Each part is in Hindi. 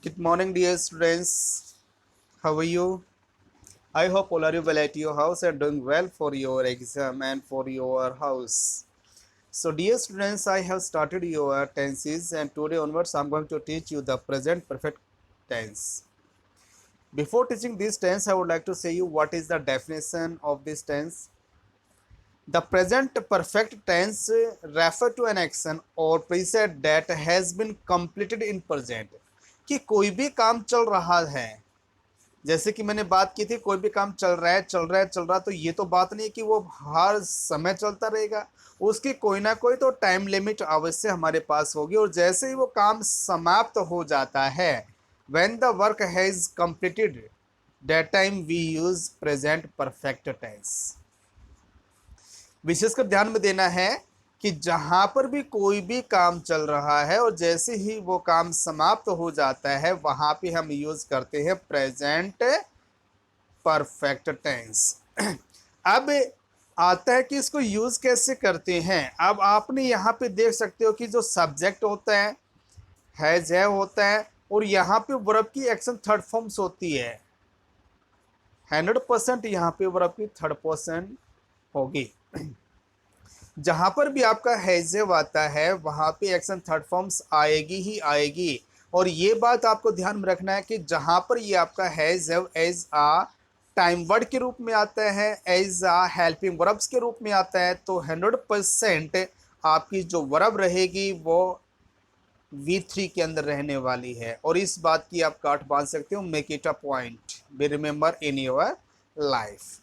Good morning, dear students. How are you? I hope all are you well at your house and doing well for your exam and for your house. So, dear students, I have started your tenses, and today onwards, I'm going to teach you the present perfect tense. Before teaching this tense, I would like to say you what is the definition of this tense. The present perfect tense refer to an action or preset that has been completed in present. कि कोई भी काम चल रहा है, जैसे कि मैंने बात की थी, कोई भी काम चल रहा है चल रहा है चल रहा, तो ये तो बात नहीं है कि वो हर समय चलता रहेगा। उसकी कोई ना कोई तो टाइम लिमिट अवश्य हमारे पास होगी, और जैसे ही वो काम समाप्त हो जाता है, when the work has completed, that time we use present perfect tense. विशेषकर ध्यान में देना है कि जहां पर भी कोई भी काम चल रहा है और जैसे ही वो काम समाप्त हो जाता है, वहां पे हम यूज करते हैं प्रेजेंट परफेक्ट टेंस। अब आता है कि इसको यूज कैसे करते हैं। अब आपने यहाँ पे देख सकते हो कि जो सब्जेक्ट होता है हैज है होता है, और यहाँ पे वर्ब की एक्शन थर्ड फॉर्म्स होती है। 100% यहाँ पे वर्ब की थर्ड पर्सन होगी। जहां पर भी आपका हैज़ेव आता है वहां पे एक्शन थर्ड फॉर्म्स आएगी ही आएगी। और ये बात आपको ध्यान में रखना है कि जहां पर ये आपका हैज़ेव एज आ टाइम वर्ड के रूप में आता है, एज आ हेल्पिंग वर्ब्स के रूप में आता है, तो 100% आपकी जो वर्ब रहेगी वो V3 के अंदर रहने वाली है। और इस बात की आप काट बांध सकते हो, make it a point, be remember in your life.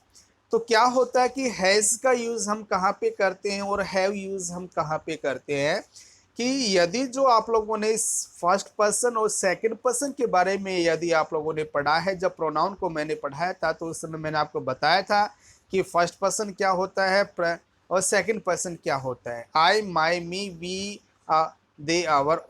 तो क्या होता है कि हैज़ का यूज़ हम कहाँ पे करते हैं और हैव यूज़ हम कहाँ पे करते हैं, कि यदि जो आप लोगों ने फर्स्ट पर्सन और सेकंड पर्सन के बारे में यदि आप लोगों ने पढ़ा है, जब प्रोनाउन को मैंने पढ़ाया था तो उस समय मैंने आपको बताया था कि फर्स्ट पर्सन क्या होता है और सेकंड पर्सन क्या होता है। आई, माई, मी, वी, दे, आवर,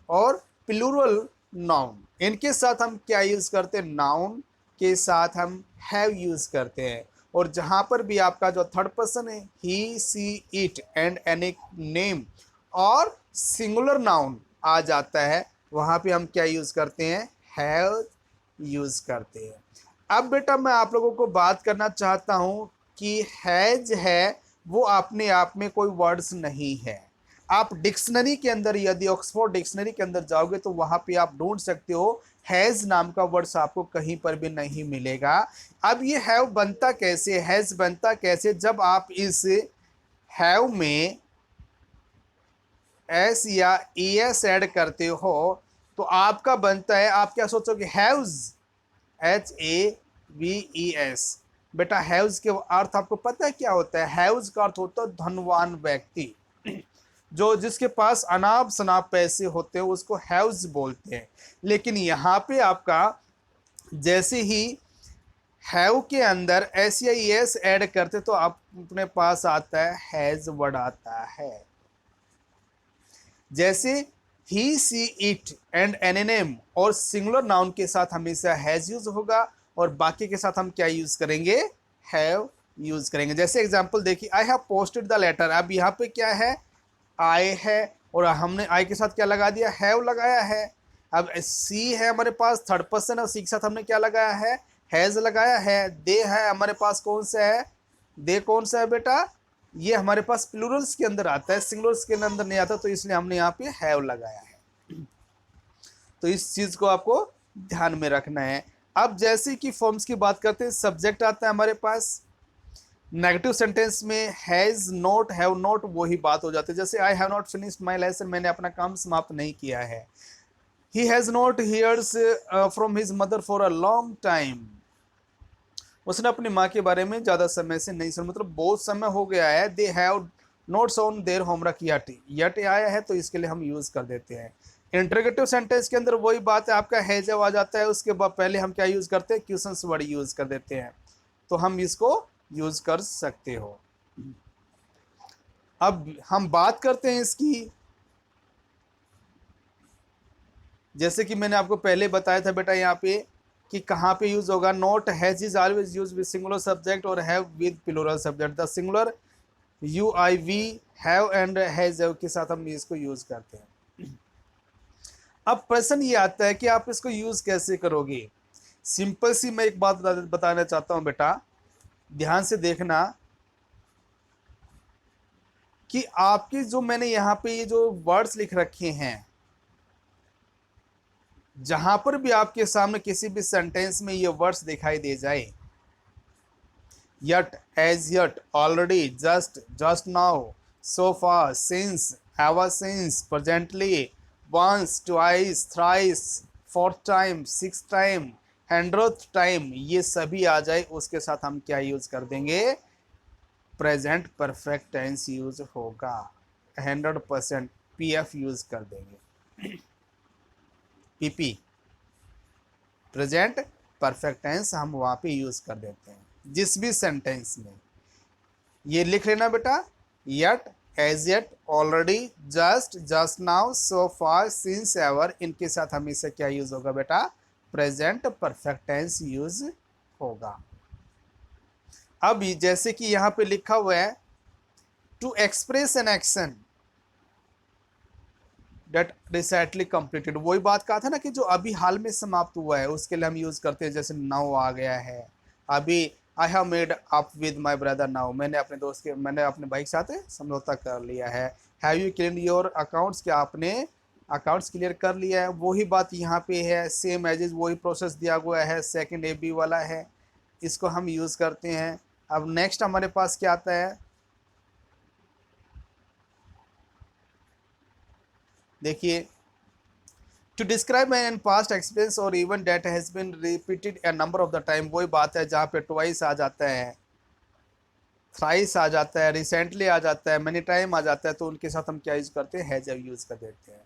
और प्लूरल नाउन, इनके साथ हम क्या यूज़ करते हैं, नाउन के साथ हम हैव यूज़ करते हैं। और जहां पर भी आपका जो थर्ड पर्सन है, ही, सी, इट एंड एनी नेम और सिंगुलर नाउन आ जाता है, वहां पे हम क्या यूज करते हैं, हैव यूज करते हैं। अब बेटा मैं आप लोगों को बात करना चाहता हूं कि हैज है वो अपने आप में कोई वर्ड्स नहीं है। आप डिक्शनरी के अंदर, यदि ऑक्सफोर्ड डिक्शनरी के अंदर जाओगे तो वहां पे आप ढूंढ सकते हो, हैज नाम का वर्ड्स आपको कहीं पर भी नहीं मिलेगा। अब ये हैव बनता कैसे, हैज बनता कैसे, जब आप इस हैव में एस या ई एस ऐड करते हो तो आपका बनता है, आप क्या सोचोगे, हैव्स, HAVES। बेटा हैव्स के अर्थ आपको पता है क्या होता है, हैव्स का अर्थ होता है धनवान व्यक्ति, जो जिसके पास अनाप शनाप पैसे होते हैं उसको हैव्स बोलते हैं। लेकिन यहाँ पे आपका जैसे ही हैव के अंदर एस या ई एस ऐड करते तो आप अपने पास आता है हैज वर्ड आता है। जैसे ही, सी, इट एंड एन नेम और सिंगुलर नाउन के साथ हमेशा हैज यूज होगा, और बाकी के साथ हम क्या यूज करेंगे, हैव यूज करेंगे। जैसे एग्जांपल देखिए, I have posted the letter. अब यहाँ पे क्या है, आई है, और हमने आई के साथ क्या लगा दिया, हैव लगाया है। अब सी है हमारे पास थर्ड पर्सन है, सी के साथ हमने क्या लगाया है, हैज लगाया है। दे है हमारे पास, कौन सा है, दे कौन सा है बेटा, ये हमारे पास प्लूरल्स के अंदर आता है, सिंगुलर्स के अंदर नहीं आता, तो इसलिए हमने यहाँ पे हैव लगाया है। तो इस चीज को आपको ध्यान में रखना है। अब जैसे कि फॉर्म्स की बात करते हैं, सब्जेक्ट आता है हमारे पास। नेगेटिव सेंटेंस में हैज नॉट, हैव नॉट वही बात हो जाती है। जैसे I have not finished my lesson, मैंने अपना काम समाप्त नहीं किया है। He has not hears from his mother for a long time, उसने अपनी माँ के बारे में ज़्यादा समय से नहीं सुना, मतलब बहुत समय हो गया है। They have notes on their homework, yet आया है तो इसके लिए हम यूज़ कर देते हैं। इंटरोगेटिव सेंटेंस के अंदर वही बात है, आपका है जब आ जाता है उसके बाद पहले हम क्या यूज़ करते हैं, क्वेश्चंस वर्ड यूज़ कर देते हैं, तो हम इसको यूज़ कर सकते हो। अब हम बात करते हैं इसकी, जैसे कि मैंने आपको पहले बताया था बेटा यहाँ पे कि कहाँ पे यूज होगा, not has is always use with singular subject और have with plural subject. The singular you I we have and has have के साथ हम इसको यूज करते हैं। अब प्रश्न ये आता है कि आप इसको यूज कैसे करोगे। सिंपल सी मैं एक बात बताना चाहता हूं बेटा, ध्यान से देखना कि आपकी जो मैंने यहाँ पे ये जो वर्ड्स लिख रखे हैं, जहां पर भी आपके सामने किसी भी सेंटेंस में ये वर्ड्स दिखाई दे जाए, yet, as yet, already, just now, so far, since, ever since, presently, once, twice, thrice, fourth time, sixth time, hundredth time, ये सभी आ जाए, उसके साथ हम क्या यूज कर देंगे, प्रेजेंट परफेक्ट टेंस यूज होगा, 100% पीएफ यूज कर देंगे, पीपी, प्रेजेंट परफेक्ट टेंस हम वहां पे यूज कर देते हैं जिस भी सेंटेंस में। ये लिख लेना बेटा, yet, as yet, already, just, just now, so far, since, ever, इनके साथ हमेशा क्या यूज होगा बेटा, प्रेजेंट परफेक्ट टेंस यूज होगा। अब जैसे कि यहां पे लिखा हुआ है to express an action that recently completed, वही बात कहा था ना कि जो अभी हाल में समाप्त हुआ है उसके लिए हम यूज करते हैं, जैसे नाउ आ गया है अभी, I have made up with my brother now, मैंने अपने भाई के साथ समझौता कर लिया है। Have you clean your accounts, क्या आपने अकाउंट्स क्लियर कर लिया है, वही बात यहाँ पे है, सेम एज इज वही प्रोसेस दिया हुआ है, सेकंड ए बी वाला है, इसको हम यूज़ करते हैं। अब नेक्स्ट हमारे पास क्या आता है, देखिए, to describe an past experience और even date has been repeated a number of the time, वही बात है जहाँ पे ट्वाइस आ जाता है, थ्राइस आ जाता है, रिसेंटली आ जाता है, मैनी टाइम आ जाता है, तो उनके साथ हम क्या यूज करते हैं, हैज यूज कर देते हैं।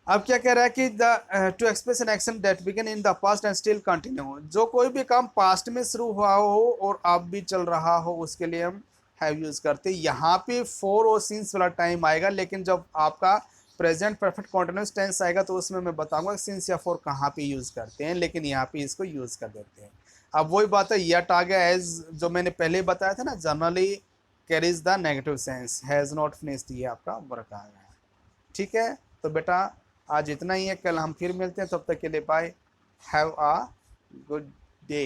अब क्या कह रहा है कि the to express an action that began in the past and still continue, जो कोई भी काम पास्ट में शुरू हुआ हो और अब भी चल रहा हो उसके लिए हम हैव यूज करते हैं। यहाँ पे फोर और सिंस वाला टाइम आएगा, लेकिन जब आपका प्रेजेंट परफेक्ट कॉन्टिन्यूस टेंस आएगा तो उसमें मैं बताऊंगा सिंस या फोर कहाँ पे यूज करते हैं, लेकिन यहाँ पे इसको यूज कर देते हैं। अब वही बात है, यट आ गया, एज जो मैंने पहले बताया था ना, generally carries the negative sense, has not finished, ये आपका वर्क आ गया। ठीक है, तो बेटा आज इतना ही है, कल हम फिर मिलते हैं, तब तक के लिए bye, have a good day.